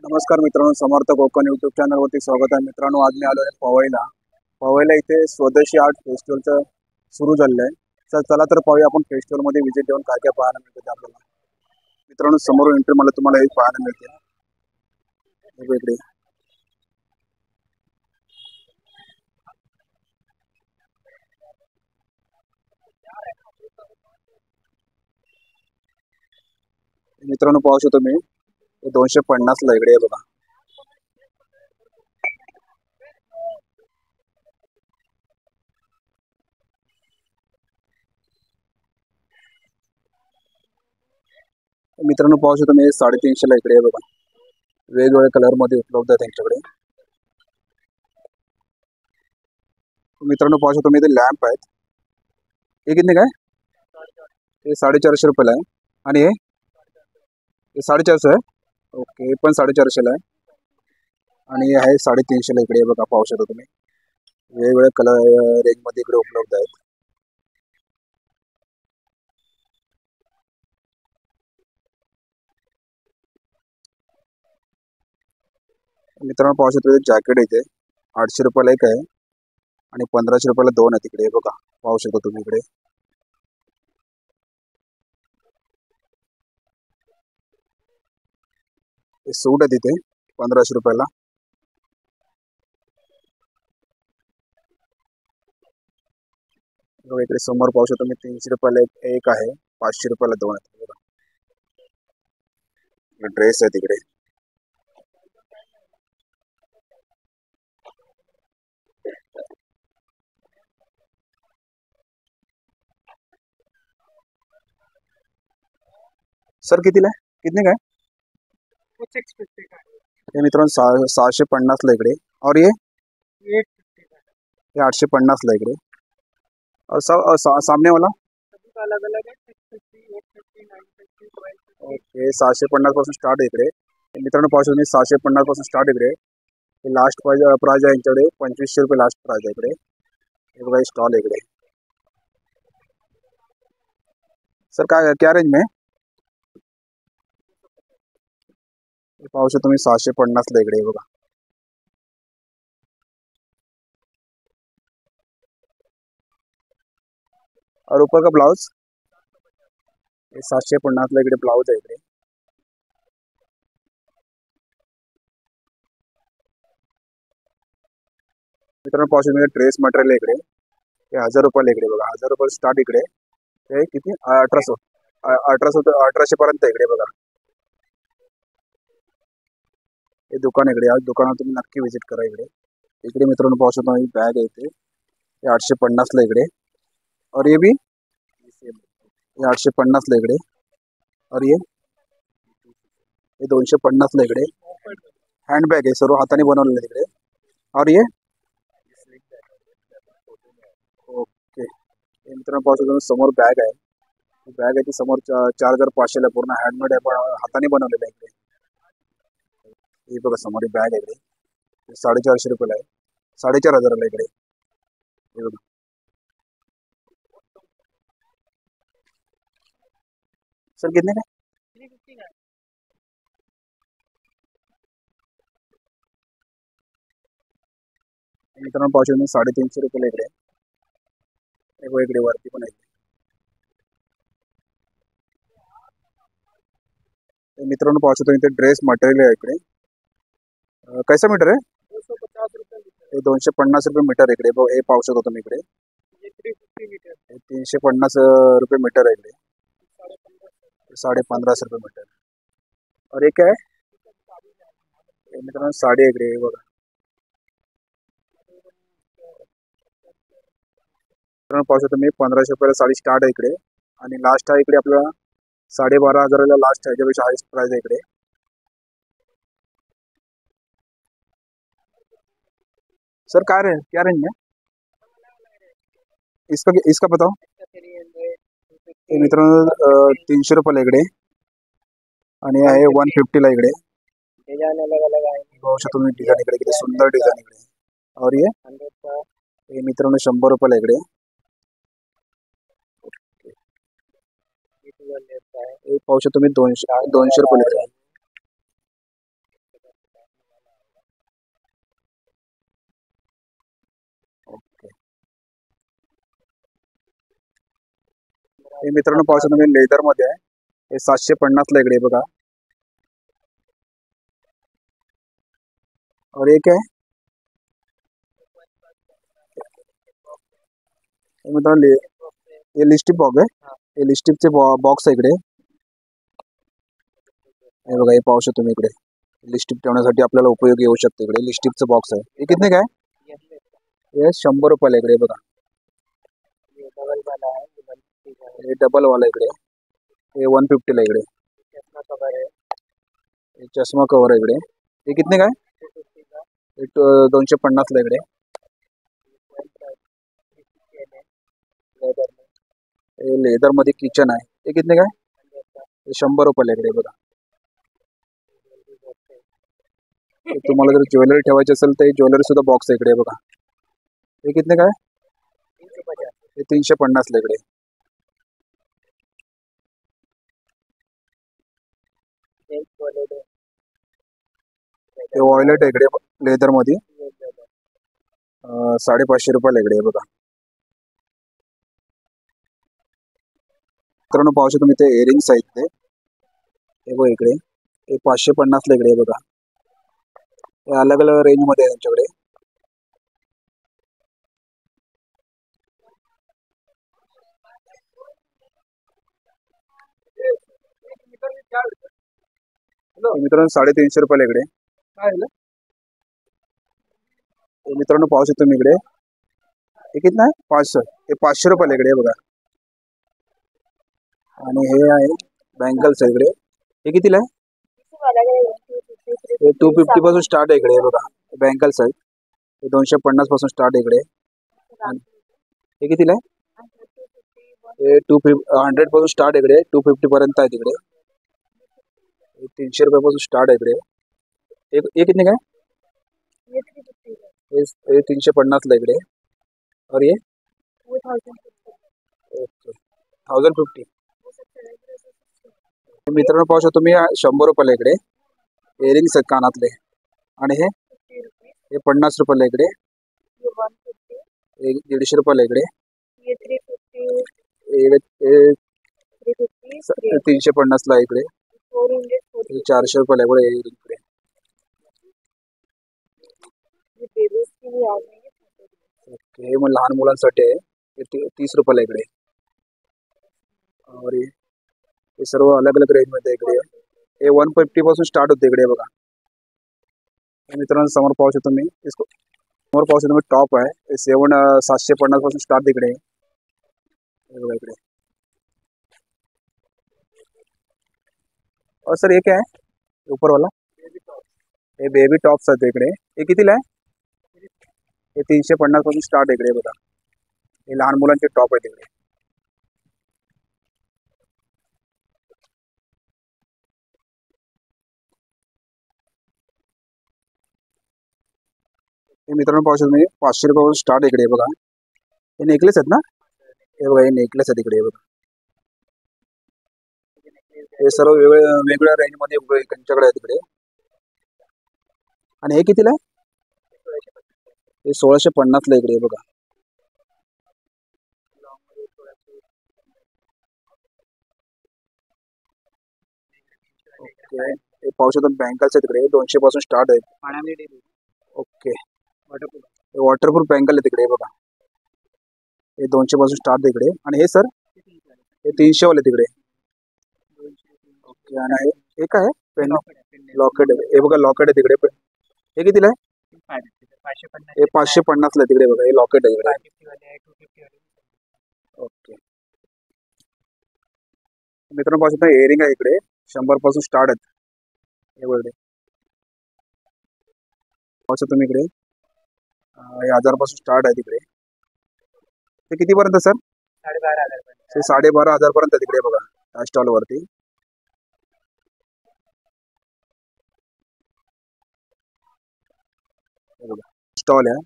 नमस्कार मित्रांनो, समर्थ कोकण यूट्यूब चॅनलवरती स्वागत आहे. मित्रांनो, आज मी आलो आहे पवईला इथे स्वदेशी आर्ट फेस्टिवलचं सुरू झालेलं आहे. तर चला तर पाहूया आपण फेस्टिवलमध्ये व्हिजिट देऊन काय काय पाहायला मिळते ते आपल्याला. मित्रांनो, समोर एंट्री मला तुम्हाला हे पाहायला मिळते. हे वेगळे मित्रांनो पाहू शकतो मी 250 ला इकडे आहे बघा. मित्रांनो पाहू शकतो मी 350 ला इकडे आहे बघा. वेगवेगळ्या कलर मध्ये उपलब्ध आहे त्यांच्याकडे. मित्रांनो पाहू शकतो मी इथे लॅम्प आहेत. हे किती काय? हे 450 रुपयाला आहे. आणि हे 450 आहे. ओके, हे पण 450 ला आहे. आणि हे आहे 350 ला इकडे बघा. पाहू शकता तुम्ही वेगवेगळ्या कलर रेंज मध्ये इकडे उपलब्ध आहेत. मित्रांनो पाहू शकतो जॅकेट इथे 800 रुपयाला एक आहे आणि 1500 रुपयाला दोन आहेत इकडे बघा. पाहू शकता तुम्ही इकडे. सूट आहे तिथे 1500 रुपयाला. इकडे समोर पाहू शकतो मी 300 रुपयाला एक आहे, 500 रुपयाला दोन आहेत बघा. ड्रेस आहे तिकडे. सर कितीला आहे? कितने काय? हे मित्रांनो 650 ला इकडे. और ये 850 ला इकडे. और सामने वाला अलग अलग है. ओके, 750 पासून स्टार्ट आहे इकडे. मित्रांनो पाहू शकतो 750 पासून स्टार्ट इकडे. लास्ट प्राइस आहे यांच्याकडे 2500 रुपये लास्ट प्राइस आहे इकडे. हे बघा स्टॉल आहे इकडे. सर काय क्या रेंज में? पाहू शकतो तुम्ही 750 ला इकडे बघा. और ऊपर का ब्लाउज 750 ला इकडे ब्लाउज आहे इकडे. मित्रांनो पाहू शकतो ड्रेस मटेरियल इकडे. हे 1000 रुपयाला इकडे बघा. 1000 रुपये स्टार्ट इकडे. हे किती? 1800 पर्यंत इकडे बघा. हे दुकान इकडे. आज दुकानात तुम्ही नक्की व्हिजिट करा इकडे. इकडे मित्रांनो पाहू शकतो ही बॅग आहे इथे. हे 850 ला इकडे. और ये भी 850 ला इकडे. और ये 250 ला इकडे. हँडबॅग आहे, सर्व हाताने बनवलेले तिकडे. और ये ओके. मित्रांनो पाहू शकतो समोर बॅग आहे. बॅग आहे ती समोर 4500 ला पूर्ण हँडमेड आहे, हाताने बनवलेलं आहे इकडे. हे बघा समोर बॅग आहे इकडे. 450 रुपयाला आहे. 4500 ला इकडे. हे बघा. सर कितने का? मित्रांनो पाहू शकतो 350 रुपयाला इकडे. इकडे वरती पण आहे. मित्रांनो पाहू शकतो इथे ड्रेस मटेरियल आहे इकडे. कैसा मीटर आहे? 250 रुपये मीटर इकडे. हे पाहू शकतो तुम्ही इकडे. 350 रुपये मीटर आहे इकडे. 1550 रुपये मीटर. और एक काय? मित्रांनो साडी आहे इकडे बघा. मित्रांनो पाहू शकतो मी 1500 रुपयाला साडी स्टार्ट आहे इकडे. आणि लास्ट आहे इकडे आपल्याला 12,500 लास्ट आहे. याच्यापेक्षा हायस्ट प्राइस आहे इकडे. सर क्या रेंज में? इसका बताओ. मित्रांनो 300 रुपयाला इकडे. आणि आहे 150 ला इकडे. पाहू शकतो तुम्ही डिझाईन इकडे किती सुंदर डिझाईन इकडे. और ये मित्रांनो 100 रुपयाला इकडे. पाहू शकतो तुम्ही 200 रुपये. ओके. हे मित्रांनो पाहू शकता तुम्ही लेदर मध्ये आहे. हे 750 ला इकडे बघा. और एक आहे हे मित्रांनो हे लिस्टिक बॉक्स आहे. हे लिस्टिकचे बॉक्स आहे इकडे. हे बघा हे पाहू शकतो तुम्ही इकडे. लिस्टिक ठेवण्यासाठी आपल्याला उपयोगी येऊ शकते. इकडे लिस्टिकचं बॉक्स आहे. हे कितने काय? हे 100 रुपयाला इकडे बघा. हे डबल वाला इकडे. हे 150 ला इकडे. हे चष्मा कवर आहे इकडे. हे कितने काय? हे 250 ला इकडे. हे लेदर मध्ये किचन आहे. हे कितने काय? हे 100 रुपयाला इकडे बघा. तुम्हाला जर ज्वेलरी ठेवायची असेल तर ज्वेलरी सुद्धा बॉक्स आहे इकडे बघा. हे कितने काय? हे 350 ला इकडे. हे वॉयलेट आहे इकडे लेदर मध्ये. 550 रुपयाला इकडे बघा. मित्रांनो पाहू शकतो तुम्ही ते इयरिंग्स आहेत ते. हे बघा इकडे. हे 550 ला इकडे बघा. हे अलग अलग रेंज मध्ये आहे त्यांच्याकडे. मित्रांनो 350 रुपयाला इकडे. मित्रांनो पाहू शकतो मी इकडे. हे किती आहे? 500. हे 500 रुपयाला इकडे बघा. आणि हे आहे बँगल्स आहे इकडे. हे कितीला आहे? हे 250 पासून स्टार्ट आहे इकडे बघा. बँगल्स आहेत. हे 250 पासून स्टार्ट आहे इकडे. हे कितीला आहे? हे 100 पासून स्टार्ट आहे इकडे. 250 पर्यंत आहे तिकडे. 300 रुपयापासून स्टार्ट आहे इकडे. हे कितने काय? हे 350 ला इकडे. और ये ओके 1050. मित्रांनो पाहू शकतो तुम्ही 100 रुपयाला इकडे. इयरिंग्स आहेत कानातले. आणि हे 50 रुपयाला इकडे. हे 150 रुपयाला इकडे. हे 350 ला इकडे. हे 400 रुपयाला इकडे इकडे. ओके हे मग लहान मुलांसाठी आहे. हे 30 रुपयाला इकडे. और हे सर्व अलग अलग रेंज मध्ये इकडे. हे 150 पासून स्टार्ट होते इकडे बघा. मित्रांनो समोर पाहू शकतो मी. समोर पाहू शकतो मी टॉप आहे. हे 750 पासून स्टार्ट इकडे. हे बघा इकडे. और सर हे काय आहे ऊपर वाला? हे बेबी टॉप्स आहेत इकडे. हे कितीला आहे? हे 350 पासून स्टार्ट इकडे बघा. हे लहान मुलांचे टॉप आहेत इकडे. हे मित्रांनो पाहू शकतो मी 500 रुपयापासून स्टार्ट इकडे बघा. हे नेकलेस आहेत ना? हे बघा हे नेकलेस आहेत इकडे बघा. हे सर्व वेगवेगळ्या रेंज मध्ये त्यांच्याकडे आहेत इकडे. आणि हे कितीला आहे? हे 1650 ला इकडे बघा. ओके हे पाहू शकतो बँगल्स आहेत इकडे. 200 पासून स्टार्ट आहेत. ओके हे वॉटरप्रूफ बँगल आहे तिकडे बघा. हे 200 पासून स्टार्ट आहे इकडे. आणि हे सर हे 300 वाले तिकडे. ओके आणि हे काय आहे? पेन लॉकेट आहे. हे बघा लॉकेट आहे तिकडे. हे कितीला आहे? हे 550 ला तिकडे बघा. हे लॉकेट आहे इकडे. ओके मित्रांनो पाहू शकता इयरिंग आहे इकडे. 100 पासून स्टार्ट आहेत. हे बघा पाहू शकतो तुम्ही इकडे. हे 1000 पासून स्टार्ट आहे तिकडे. ते कितीपर्यंत सर? 12,500 पर्यंत तिकडे बघा त्या स्टॉल वरती. स्टॉल आहे.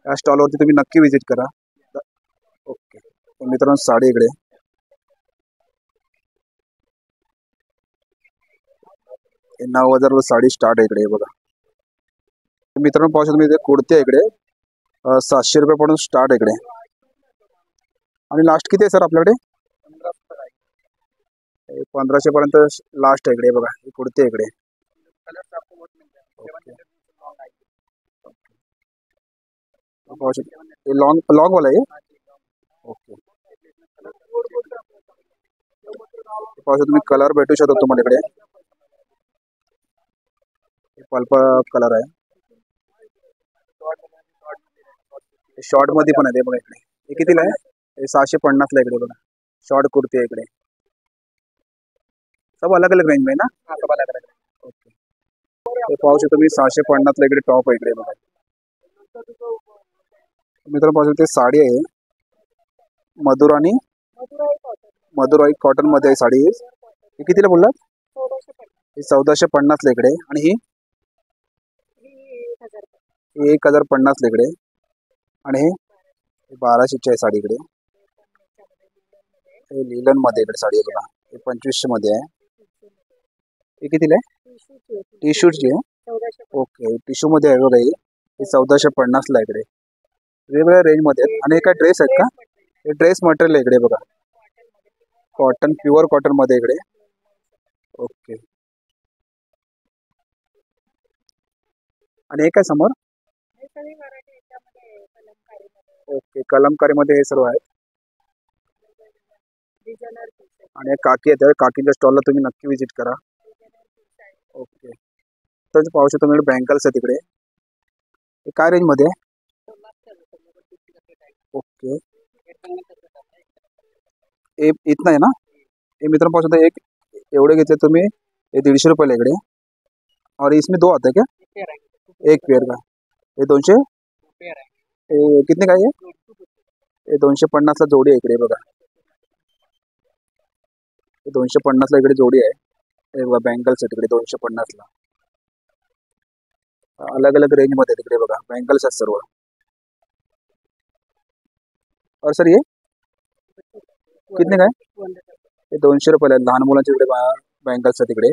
या स्टॉल वरती तुम्ही नक्की विजिट करा. ओके मित्रांनो साडी इकडे. हे 9,000 साडी स्टार्ट आहे इकडे बघा. मित्रांनो पाहू शकता तुम्ही इथे कुर्ती आहे इकडे 700 रुपयापासून स्टार्ट आहे इकडे. आणि लास्ट किती आहे सर आपल्याकडे? 1500 पर्यंत लास्ट आहे इकडे बघा. ही कुर्ती आहे इकडे. पाहू शकता हे लॉंग लॉंग वाला आहे. ओके पाहू शकता तुम्ही कलर भेटू शकतो तुम्हाला इकडे. पर्पल कलर आहे. शॉर्ट मध्ये पण आहे बघा इकडे. हे कितीला आहे? हे 650 ला इकडे बघा. शॉर्ट कुर्ती आहे इकडे. सब अलग अलग रेंज में ना? सब अलग अलग. ओके हे पाहू शकता तुम्ही 650 ला इकडे टॉप आहे इकडे बघा. मित्रांनो पाहू शकता साडी आहे मधुराणी मधुराई कॉटन मध्ये आहे साडी. ही कितीला बोललात? ही 1450 ला इकडे. आणि ही 1050 ला इकडे. आणि हे 1200 आहे साडी इकडे. हे लिलन मध्ये इकडे साडी आहे बघा. हे 2500 मध्ये आहे. हे कितीला आहे? टी-शर्टची आहे. ओके टिश्यू मध्ये आहे बघा. ही 1450 ला इकडे. वेगवेगळ्या रेंज मध्ये आहेत. आणि हे काय ड्रेस आहेत का? हे ड्रेस मटेरियल आहे इकडे बघा. कॉटन प्युअर कॉटन मध्ये इकडे. ओके आणि हे काय समोर? ओके कलमकारी मध्ये हे सर्व आहेत. आणि काकी आहेत. काकीच्या स्टॉलला तुम्ही नक्की विजिट करा. ओके तर पाहू शकता तुम्ही बँगल्स आहेत इकडे. हे काय रेंज मध्ये आहे? ओके हे इतना आहे ना? हे मित्रांनो पाहू शकता एक एवढे घेतले तुम्ही. हे 150 रुपयाला इकडे. और इसमें 2 आते हैं क्या? एक पेयर का. हे 200. हे कितने का आहे? हे 250 ला जोडी आहे इकडे बघा. हे 250 ला इकडे जोडी आहे. हे बघा बँगल्स आहेत इकडे 250 ला. अलग अलग रेंज मध्ये तिकडे बघा बँगल्स आहेत सर्व. और सर ये कितने का आहे? हे 200 रुपयाला आहे. लहान मुलांचे इकडे बँगल्स आहेत इकडे.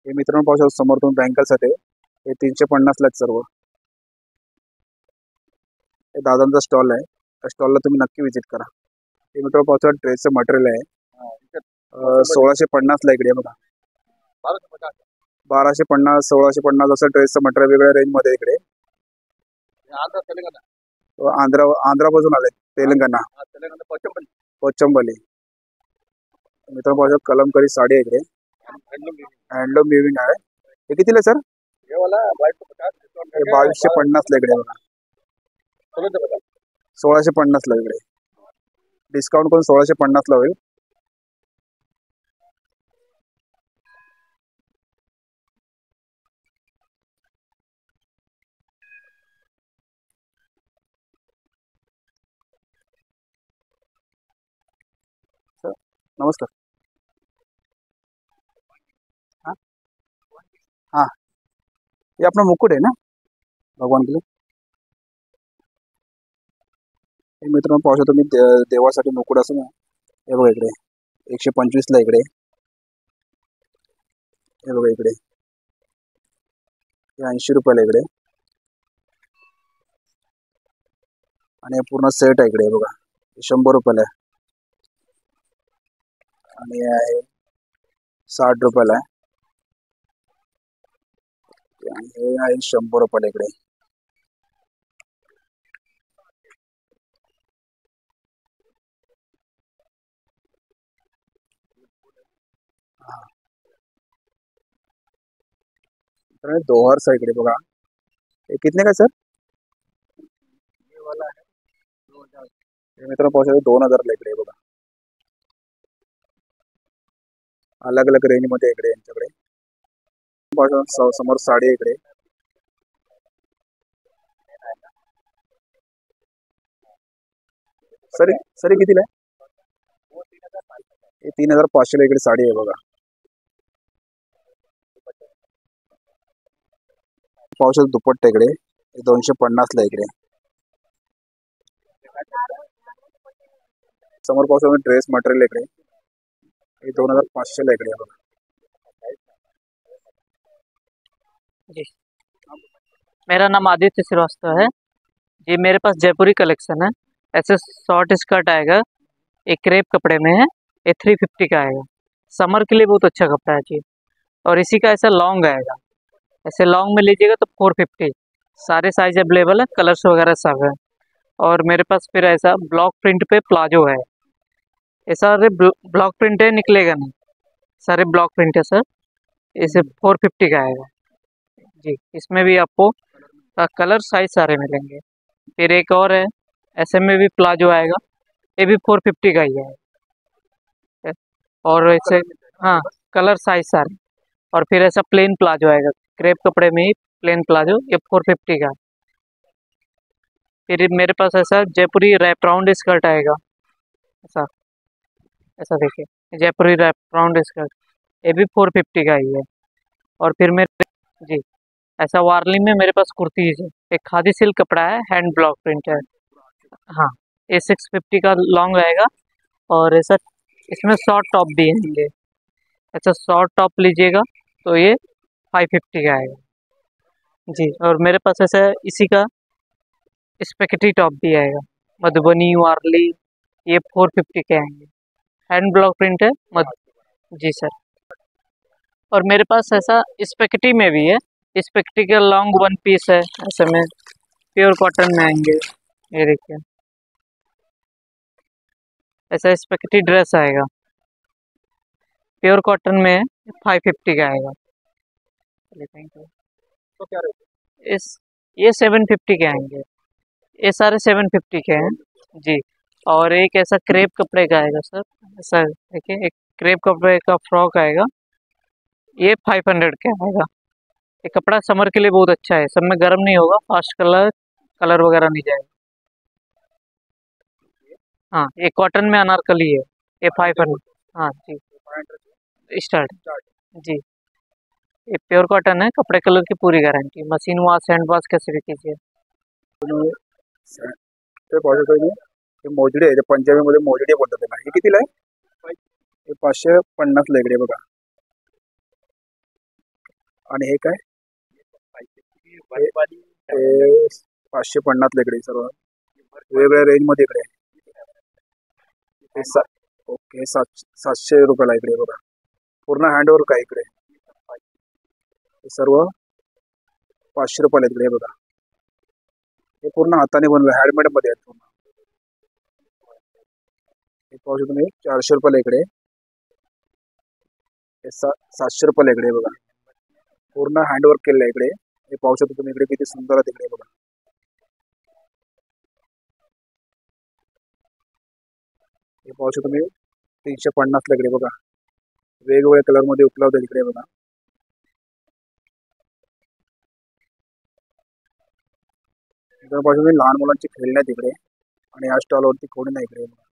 हे मित्रांनो पाहू शकता समोर तुम्ही बँगल्स आहेत. हे 350 ला आहेत सर्व. हे दादांचा स्टॉल आहे. त्या स्टॉलला तुम्ही नक्की विजिट करा. हे मित्रांनो पाहू शकता ड्रेसचं मटेरियल आहे. 1650 ला इकडे बघा. 1250 1650 असं ड्रेसचं मटेरियल वेगवेगळ्या रेंज मध्ये इकडे. आंध्रा पासून आले. तेलंगणा पोचंबली. मित्रांनो पाहू शकता कलमकारी साडी आहे इकडे. हँडलूम विविंग आहे. हे कितीला सर? हे 2250 ला इकडे बघा. 1650 ला इकडे. डिस्काउंट करून 1650 ला होईल. नमस्कार. हाँ हाँ ये अपना मुकुट है ना भगवान के लिए. हे मित्रांनो पाहू शकता तुम्ही देवासाठी मुकुट असं ना. हे बघा इकडे 125 ला इकडे. हे बघा इकडे 80 रुपयाला इकडे. आणि हे पूर्ण सेट आहे इकडे बघा. 100 रुपयाला आहे. आणि हे आहे 60 रुपयाला आहे. आणि हे आहे 100 रुपयाला इकडे. तर दोहर्स आहे इकडे बघा. हे कितने का सर? हे मित्रांनो पाहू शकता 2000 ला इकडे बघा. अलग अलग रेंज मध्ये इकडे यांच्याकडे. समोर साडी आहे इकडे. सर सर कितीला आहे? हे 3500 ला इकडे साडी आहे बघा. पाहू शकता दुपट्टा इकडे 250 ला इकडे. समोर पाहू शकता ड्रेस मटेरियल इकडे. हे 2500 ला इकडे आहे बघा. जी, मेरा नाम आदित्य श्रीवास्तव है। ये मेरे पास जयपुरी कलेक्शन है। ऐसे शॉर्ट स्कर्ट आएगा, एक क्रेप कपड़े में है, ये 350 का आएगा। समर के लिए बहुत अच्छा कपड़ा है जी। और इसी का ऐसा लॉन्ग आएगा, ऐसे लॉन्ग में लीजिएगा तो 450। सारे साइज अवेलेबल है, कलर्स वगैरह सब है। और मेरे पास फिर ऐसा ब्लॉक प्रिंट पे प्लाजो है। ये सारे ब्लॉक प्रिंट है, निकलेगा नहीं, सारे ब्लॉक प्रिंट है सर। इसे 450 का आएगा जी। इसमें भी आपको कलर साइज सारे मिलेंगे। फिर एक और है, ऐसे में भी प्लाजो आएगा, ये भी 450 का ही है। और ऐसे हाँ, कलर साइज सारे। और फिर ऐसा प्लेन प्लाजो आएगा, क्रेप कपड़े में ही प्लेन प्लाजो, ये 450 का। फिर मेरे पास ऐसा जयपुरी रैप राउंड स्कर्ट आएगा, ऐसा ऐसा देखिए, जयपुरी रैप राउंड स्कर्ट, ये भी 450 का ही है। और फिर मेरे जी, ऐसा वारली में मेरे पास कुर्तीज है, एक खादी सिल्क कपड़ा है, हैंड ब्लॉक प्रिंट है। हाँ, ये 650 का लॉन्ग आएगा। और ऐसा इसमें शॉर्ट टॉप भी है, ऐसा शॉर्ट टॉप लीजिएगा तो ये 550 का आएगा जी। और मेरे पास ऐसा इसी का स्पेगेटी टॉप भी आएगा, मधुबनी वारली, ये 450 के आएंगे। हैंड ब्लॉक प्रिंट है मध जी सर। और मेरे पास ऐसा स्पेगेटी में भी है, स्पेगेटी का लॉन्ग वन पीस है, ऐसे में प्योर कॉटन में आएंगे। ये देखिए, ऐसा स्पेगेटी ड्रेस आएगा, प्योर कॉटन में है, 550 का आएगा। चलिए, थैंक यू। तो क्या रेट? इस ये 750 के आएंगे, ये सारे 750 के हैं जी। और एक ऐसा क्रेप कपड़े का आएगा सर, ऐसा देखिए, एक क्रेप कपड़े का फ्रॉक आएगा, ये 500 का आएगा। ये कपड़ा समर के लिए बहुत अच्छा है, सब में गर्म नहीं होगा, फास्ट कलर कलर वगैरह नहीं जाएगा। हाँ, ये कॉटन में अनारकली है, ये 500। हाँ जी, स्टार्ट जी। ये प्योर कॉटन है, कपड़े कलर की पूरी guarantee, machine wash hand wash कैसे भी कीजिए। ते पाहू तुम्ही, हे मोजडी आहे, ते पंजाबीमध्ये मोजडी बोलतात त्याला. हे कितीला आहे? हे 550 ला इकडे बघा. आणि हे काय? हे 550 ला इकडे सर्व वेगवेगळ्या रेंज मध्ये इकडे. ओके, 700 रुपयाला इकडे बघा. पूर्ण हँडवर्क आहे इकडे. हे सर्व 500 रुपयाला इकडे बघा. हे पूर्ण हाताने बनवलं, हँडमेड मध्ये आहेत पूर्ण. हे पाहू तुम्ही 400 रुपयाला इकडे. हे 700 रुपयाला इकडे बघा. पूर्ण हँडवर्क केलेलं आहे इकडे. हे पाहू शकता तुम्ही इकडे किती सुंदर आहे तिकडे बघा. हे पाहू शकता तुम्ही 350 ला इकडे बघा. वेगवेगळ्या कलर मध्ये उपलब्ध आहे इकडे बघा. इकडे पाहू तुम्ही लहान मुलांची खेळणी आहेत इकडे. आणि या स्टॉलवरती कोणी नाही इकडे बघा.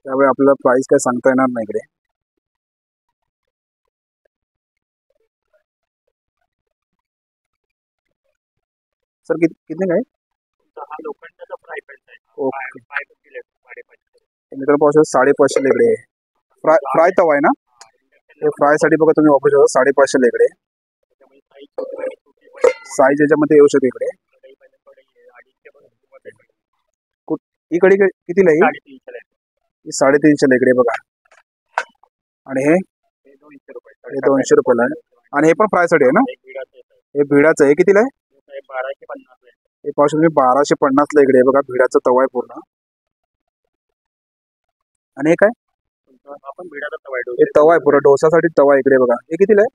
त्यामुळे आपल्याला प्राइस काय सांगता येणार नाही इकडे. सर कितने काय? ओके, मित्रांनो पाहू शकता 550 इकडे. फ्राय तवा आहे ना? हे फ्राय साठी बघा तुम्ही वापरू शकता 550 इकडे. साईज याच्यामध्ये येऊ शकते इकडे. इकडे कितीला आहे? 350 ला इकडे बघा. आणि हे 200 रुपयाला आहे. आणि हे पण फ्राय साठी आहे ना? हे भिडाचं आहे, कितीला आहे? 1250 हे पाहू शकता 1250 ला इकडे बघा. भिडाचा तवा आहे पूर्ण. आणि हे काय? आपण भिडाचा तवा आहे, हे तवा आहे पूर्ण, डोसासाठी तवा इकडे बघा. हे कितीला आहे?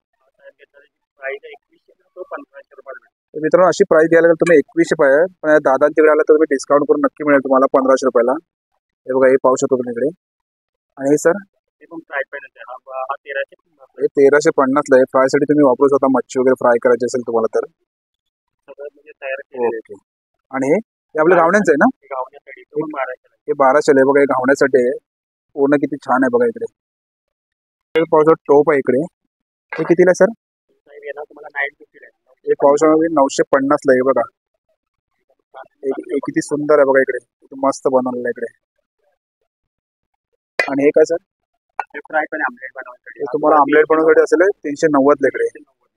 मित्रांनो अशी प्राइस द्यायला तुम्ही 2100 पाहिजे, पण दादांच्याकडे आला तर तुम्ही डिस्काउंट करून नक्की मिळेल तुम्हाला 1500 रुपयाला. हे बघा, हे पाहू शकतो तुम्ही इकडे. आणि हे सर हे 1350 ला आहे. फ्राय साठी तुम्ही वापरू शकता, मच्छी वगैरे फ्राय करायची असेल तुम्हाला तर. ओके. आणि हे आपल्या घावण्यांचं आहे ना? हे 1200 ला आहे बघा. हे घावण्यासाठी आहे पूर्ण. किती छान आहे बघा इकडे. पाहू शकता टोप आहे इकडे. हे कितीला आहे सर? हे पाहू शकता 950 ला आहे बघा. किती सुंदर आहे बघा इकडे, मस्त बनवलेलं आहे इकडे. आणि हे काय सर? फ्राय पण आमलेट बनवण्यासाठी हे तुम्हाला आमलेट बनवण्यासाठी असेल 390 लेकडे.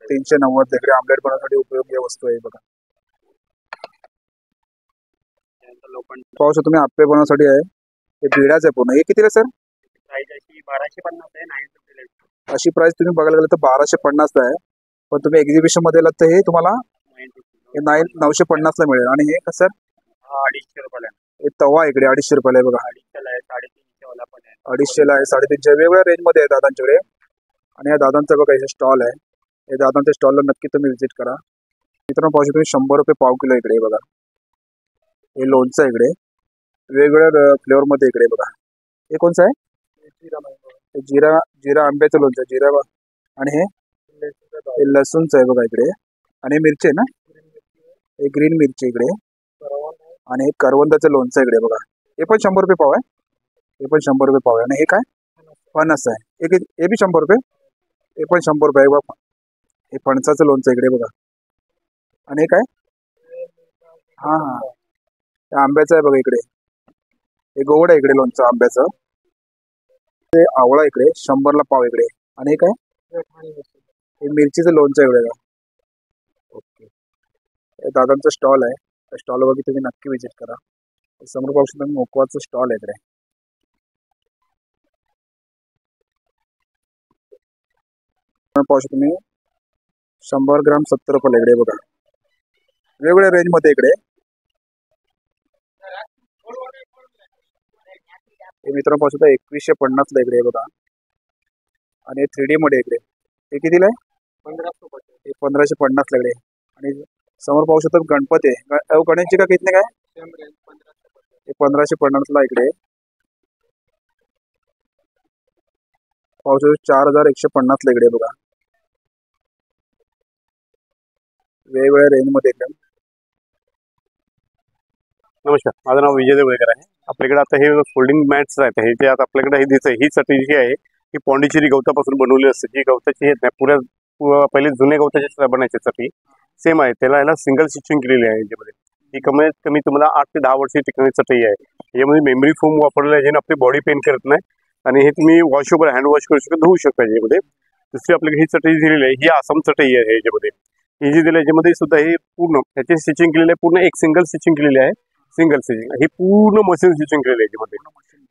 390 लेकडे आमलेट बनवण्यासाठी उपयोगी वस्तू आहे बघा. लोखंड पाहू शकतो तुम्ही आप्पे बनवण्यासाठी आहे. हे बिडाच आहे पूर्ण. हे कितीला सर? प्राइस अशी 1250 आहे. 9 रुपये. अशी प्राइस तुम्ही बघायला गेलं तर 1250 आहे. पण तुम्ही एक्झिबिशन मध्ये आलात तर हे तुम्हाला 950 ला मिळेल. आणि हे कसं सर? 250 रुपयाला आहे. हे तवा इकडे 250 रुपयाला आहे बघा. 250 आहे. 350 वाला पण आहे. 250 ला आहे, 350 वेगवेगळ्या रेंज मध्ये आहे दादांच्याकडे. आणि या दादांचा बघा हे स्टॉल आहे. हे दादांच्या स्टॉलला नक्की तुम्ही व्हिजिट करा. मित्रांनो पाहू शकतो 100 रुपये पाव किलो इकडे बघा. हे लोणचं इकडे वेगवेगळ्या फ्लेवर मध्ये इकडे बघा. हे कोणचं आहे? जिरा जिरा आंब्याचं लोणचं जिरा. आणि हे लसूणचं आहे बघा इकडे. आणि मिरची आहे ना, हे ग्रीन मिरची इकडे. आणि हे करवंदाचं लोणचं इकडे बघा. हे पण 100 रुपये पाव आहे. हे पण 100 रुपये पाव आहे. आणि हे काय? फणस आहे. हे बी 100 रुपये. हे पण 100 रुपये आहे बघा. हे फणसाचं लोणचं इकडे बघा. आणि हे काय? हा हा हे आंब्याचं आहे बघा इकडे. हे गोड आहे इकडे लोणचं आंब्याचं. ते आवळा इकडे 100 ला पाव इकडे. आणि हे काय? हे मिरचीचं लोणचं इकडे का. ओके. हे दादांचं स्टॉल आहे. त्या स्टॉल वरती तुम्ही नक्की व्हिजिट करा. समोर पाहू शकता मोकवाचं स्टॉल आहे इकडे. पाहू शकता तुम्ही 100 ग्राम 70 रुपये इकडे बघा. वेगवेगळ्या रेंज मध्ये इकडे. हे मित्रांनो पाहू शकता 2150 ला इकडे बघा. आणि 3D मध्ये इकडे. हे कितीला आहे? 1500 रुपये. हे 1550 ला इकडे. आणि समोर पाहू शकता गणपती आहे. गणेशजी का कितने काय? हे 1550 ला इकडे. पाहू शकतो 4150 ला इकडे बघा. वेगवेगळ्या रेंज मध्ये एकदम. नमस्कार, माझं नाव विजय देवळकर आहे. आपल्याकडे आता हे फोल्डिंग मॅट्स आहेत. हे जे आता आपल्याकडे हे दिसत आहे, ही चटई जी आहे ही पॉंडिचेरी गवतापासून बनवली असते. जी गवताची आहेत ना पहिले जुने गवताची बनायची चटई सेम आहे. त्याला याला सिंगल स्टिचिंग केलेली आहे. याच्यामध्ये ही कमीत कमी तुम्हाला 8 ते 10 वर्ष टिकणारी चटई आहे. यामध्ये मेमरी फोम वापरलेलं आहे, ज्याने आपली बॉडी पेन करत नाही. आणि हे तुम्ही वॉशेबल हँड वॉश करू शकता, धुवू शकता याच्यामध्ये. दुसरी आपल्याकडे ही चटई दिलेली आहे, ही आसाम चटई आहे. याच्यामध्ये ही जी दिली याच्यामध्ये सुद्धा हे पूर्ण याची स्टिचिंग केलेली आहे. पूर्ण एक सिंगल स्टिचिंग केलेली आहे. सिंगल स्टिचिंग ही पूर्ण मशीन स्टिचिंग केलेली आहे. याच्यामध्ये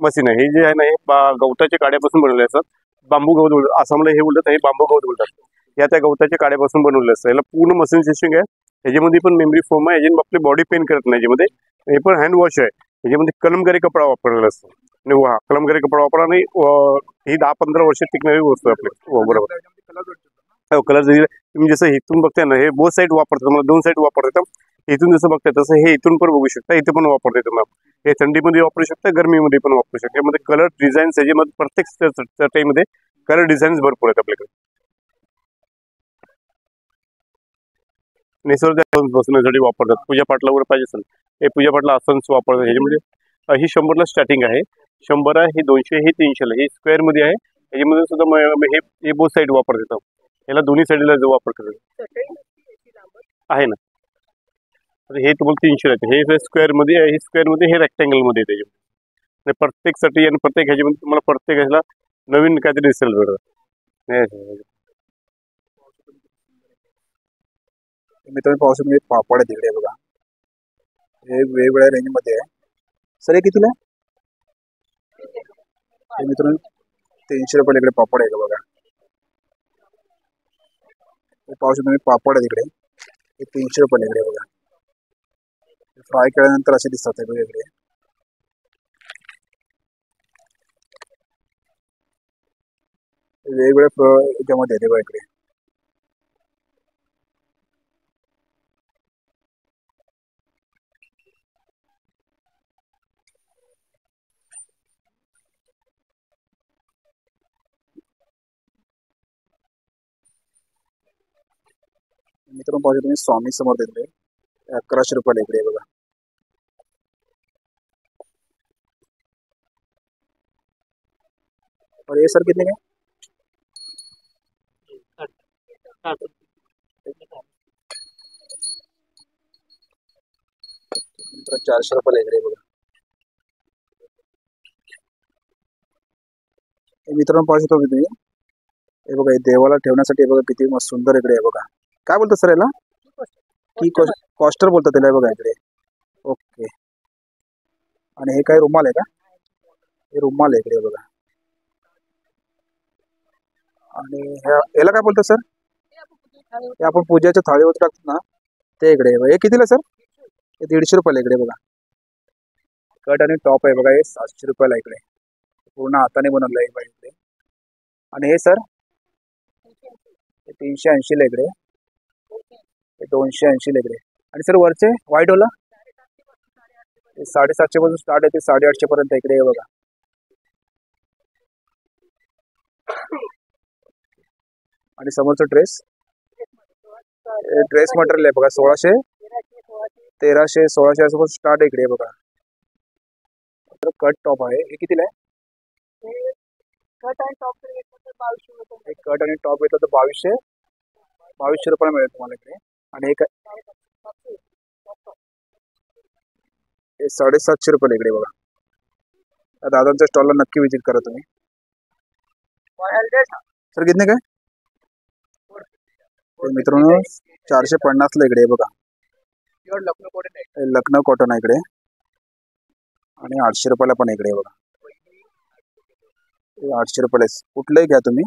मशीन आहे. हे जे आहे ना हे गवताच्या काड्यापासून बनवले असतात. बांबू गवत बोलतात आसामला, हे बोलतात हे बांबू गवत बोलतात. या त्या गवताच्या काड्यापासून बनवले असतं. याला पूर्ण मशीन स्टिचिंग आहे. याच्यामध्ये पण मेमरी फोम आहे. याच्यामध्ये आपली बॉडी पेन करत नाही. याच्यामध्ये हे पण हँड वॉश आहे. याच्यामध्ये कलमकारी कपडा वापरलेला असतो. आणि कलमकारी कपडा वापरा. आणि ही 10-15 वर्ष टिकणारी वस्तू आहे आपली. बरोबर. कलर तुम्ही जसं इथून बघताय ना, हे बोथ साईड वापरतात. तुम्हाला 2 साईड वापरतात. इथून जसं बघताय तसं हे इथून पण बघू शकता. इथे पण वापरते तुम्हाला. हे थंडीमध्ये वापरू शकता, गरमीमध्ये पण वापरू शकता. यामध्ये कलर डिझाईन्स याच्यामध्ये प्रत्येक चटईमध्ये कलर डिझाईन्स भरपूर आहेत आपल्याकडे. निसर्ग बसण्यासाठी वापरतात. पूजा पाठला वगैरे पाहिजे असेल हे पूजा पाठला आसन्स वापरतात. ह्याच्यामध्ये ही 100 ला स्टार्टिंग आहे. 100 आहे, ही 200, ही 300 ला. ही स्क्वेअर मध्ये आहे. याच्यामध्ये सुद्धा हे बोथ साईड वापरतात. याला दोन्ही साईडला जो वापर करतात आहे ना. हे तुम्हाला 300 आहे. हे स्क्वेअर मध्ये आहे, हे स्क्वेअर मध्ये, हे रेक्टँगल मध्ये आहे. त्याच्यामध्ये प्रत्येक साठी आणि प्रत्येक ह्याच्यामध्ये तुम्हाला प्रत्येक ह्याला नवीन काहीतरी दिसेल बरं. मित्रांनो पाहू शकतो पापड आहे तिकडे बघा. हे वेगवेगळ्या रेंज मध्ये आहे. सर हे कितीला आहे? हे मित्रांनो 300 रुपये इकडे पापड आहे का बघा. हे पाहू शकतो पापड आहे तिकडे. हे 300 रुपये इकडे बघा. फ्राय केल्यानंतर असे दिसतात वेगवेगळे. वेगवेगळ्या याच्यामध्ये आहे बघा इकडे. मित्रांनो पाहू तुम्ही स्वामी समोर दिले 1100 रुपये इकडे बघा. और ये सर कितने का? 400 रुपये इकडे बघा. हे मित्रांनो पाहू शकतो तुम्ही, हे बघा हे देवाला ठेवण्यासाठी हे बघा किती मस्त सुंदर इकडे आहे बघा. काय बोलतात सर याला? की कॉस्टर बोलतात त्याला, हे बघा इकडे. ओके. आणि हे काय रुमाल आहे का? हे रुमाल आहे इकडे बघा. आणि याला काय बोलतात सर? हे आपण पूजेच्या थाळीवर टाकतो ना, ते इकडे आहे. हे कितीला सर? हे 150 रुपयाला इकडे बघा. कट आणि टॉप आहे बघा, हे 700 रुपयाला इकडे. पूर्ण हाताने बनवलं आहे इकडे. आणि हे सर हे 380 ला इकडे. हे 280 ला इकडे. आणि सर वरचे व्हाईट वाला 750 पासून स्टार्ट आहे ते 850 पर्यंत इकडे आहे बघा. आणि समोरचा ड्रेस मटेरियल आहे बघा 1600 1300 1600 असं स्टार्ट आहे इकडे बघा. कट टॉप आहे, हे कितीला आहे? कट आणि टॉप जर घेतलं तर 2200 रुपये. एक कट आणि टॉप घेतलं तर 2200 रुपयाला मिळेल तुम्हाला इकडे. आणि एक हे 750 रुपयाला इकडे बघा. त्या दादांच्या स्टॉलला नक्की विजिट करा तुम्ही. सर कितने काय? मित्रांनो 450 ला इकडे बघा. लखनौ कॉटन आहे इकडे. आणि 800 रुपयाला पण इकडे बघा. 800 रुपयाला कुठलंही घ्या तुम्ही,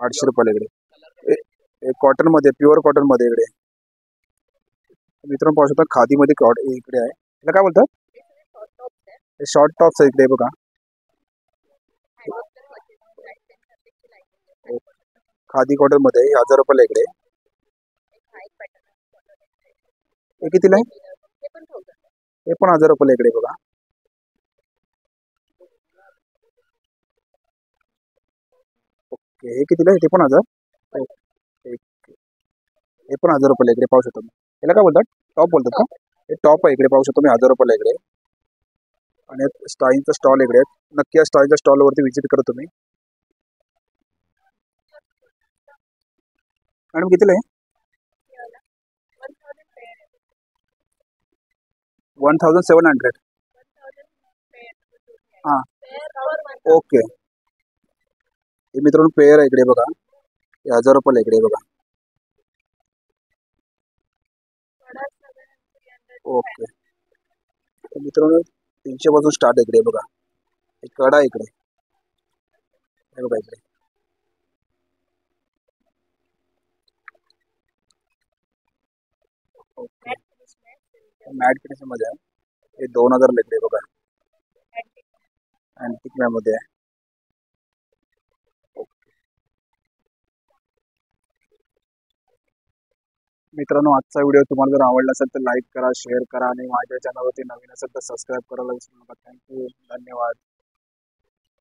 800 रुपयाला इकडे. कॉटन मध्ये, प्युअर कॉटन मध्ये इकडे. मित्रांनो पाहू शकता खादी मध्ये इकडे आहे. त्याला काय बोलतात? हे शॉर्ट टॉप्स आहे इकडे बघा. खादी कॉटन मध्ये 1000 रुपयाला इकडे. हे कितीला आहे? हे पण 1000 रुपयाला इकडे बघा. ओके. हे कितीला आहे? ते पण 1000. हे पण 1000 रुपयाला इकडे पाहू शकतो. याला काय बोलतात? टॉप बोलतात का? हे टॉप आहे इकडे पाहू शकतो मी 1000 रुपयाला इकडे. आणि स्टाईलचा स्टॉल इकडे. नक्की या स्टाईलच्या स्टॉलवरती व्हिजिट करा तुम्ही. मॅडम कितीला आहे? 1700. हां ओके. हे मित्रांनो पेअर आहे इकडे बघा. हे 1000 रुपयाला इकडे बघा. ओके. मित्रांनो 300 पासून स्टार्ट आहे इकडे बघा. एक कडा आहे इकडे, हे बघा इकडे. ओके. मॅट फिनिश मध्ये आहे. हे 2000 ला इकडे बघा. अँटिक मध्ये आहे. मित्रांनो आजचा व्हिडिओ तुम्हाला जर आवडला असेल तर लाईक करा, शेअर करा आणि माझ्या चॅनलवरती नवीन असेल तर सबस्क्राईब करायला विसरू नका. थँक्यू. धन्यवाद.